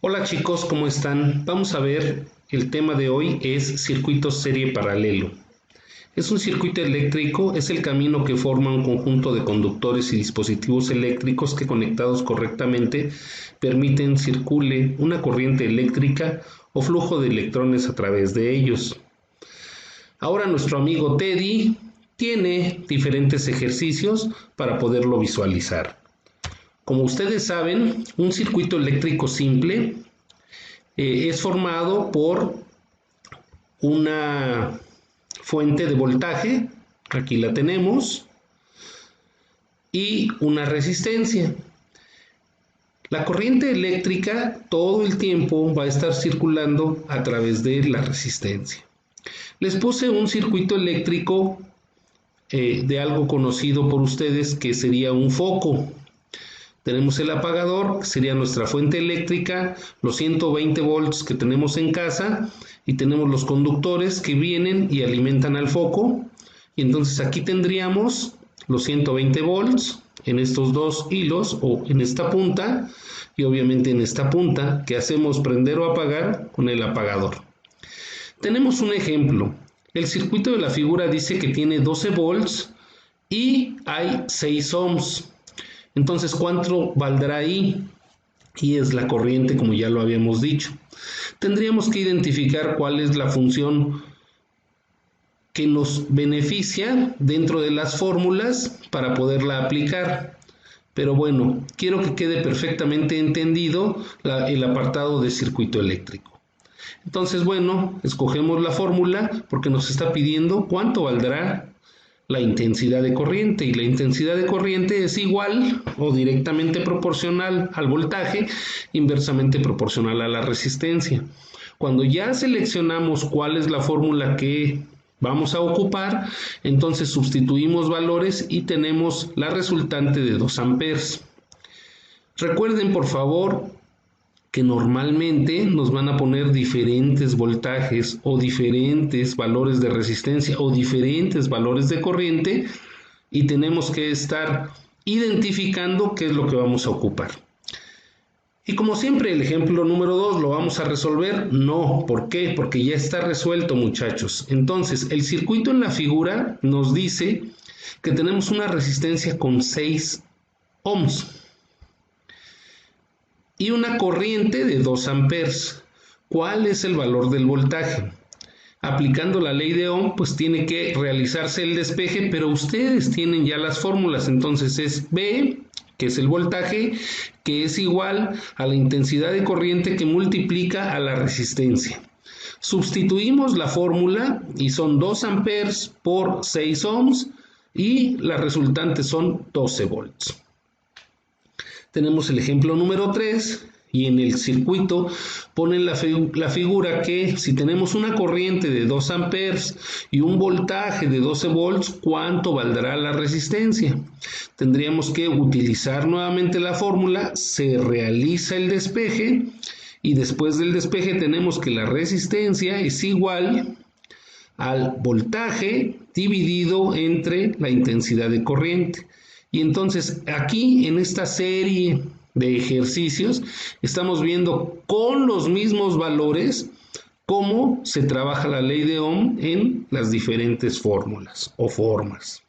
Hola chicos, ¿cómo están? Vamos a ver, el tema de hoy es circuito serie paralelo. Es un circuito eléctrico, es el camino que forma un conjunto de conductores y dispositivos eléctricos que conectados correctamente permiten circule una corriente eléctrica o flujo de electrones a través de ellos. Ahora nuestro amigo Teddy tiene diferentes ejercicios para poderlo visualizar. Como ustedes saben, un circuito eléctrico simple es formado por una fuente de voltaje, aquí la tenemos, y una resistencia. La corriente eléctrica todo el tiempo va a estar circulando a través de la resistencia. Les puse un circuito eléctrico de algo conocido por ustedes que sería un foco. Tenemos el apagador, que sería nuestra fuente eléctrica, los 120 volts que tenemos en casa, y tenemos los conductores que vienen y alimentan al foco. Y entonces aquí tendríamos los 120 volts en estos dos hilos o en esta punta, y obviamente en esta punta que hacemos prender o apagar con el apagador. Tenemos un ejemplo. El circuito de la figura dice que tiene 12 volts y hay 6 ohms. Entonces, ¿cuánto valdrá ahí? Y es la corriente, como ya lo habíamos dicho. Tendríamos que identificar cuál es la función que nos beneficia dentro de las fórmulas para poderla aplicar. Pero bueno, quiero que quede perfectamente entendido el apartado de circuito eléctrico. Entonces, bueno, escogemos la fórmula porque nos está pidiendo cuánto valdrá la intensidad de corriente, y la intensidad de corriente es igual o directamente proporcional al voltaje, inversamente proporcional a la resistencia. Cuando ya seleccionamos cuál es la fórmula que vamos a ocupar, entonces sustituimos valores y tenemos la resultante de 2 amperes. Recuerden por favor que normalmente nos van a poner diferentes voltajes o diferentes valores de resistencia o diferentes valores de corriente, y tenemos que estar identificando qué es lo que vamos a ocupar. Y como siempre, el ejemplo número 2 lo vamos a resolver. No, ¿por qué? Porque ya está resuelto, muchachos. Entonces, el circuito en la figura nos dice que tenemos una resistencia con 6 ohms. Y una corriente de 2 amperes. ¿Cuál es el valor del voltaje? Aplicando la ley de Ohm, pues tiene que realizarse el despeje, pero ustedes tienen ya las fórmulas. Entonces es V, que es el voltaje, que es igual a la intensidad de corriente que multiplica a la resistencia. Sustituimos la fórmula y son 2 amperes por 6 ohms y la resultante son 12 volts. Tenemos el ejemplo número 3 y en el circuito ponen la figura que si tenemos una corriente de 2 amperes y un voltaje de 12 volts, ¿cuánto valdrá la resistencia? Tendríamos que utilizar nuevamente la fórmula, se realiza el despeje y después del despeje tenemos que la resistencia es igual al voltaje dividido entre la intensidad de corriente. Y entonces aquí en esta serie de ejercicios estamos viendo con los mismos valores cómo se trabaja la ley de Ohm en las diferentes fórmulas o formas.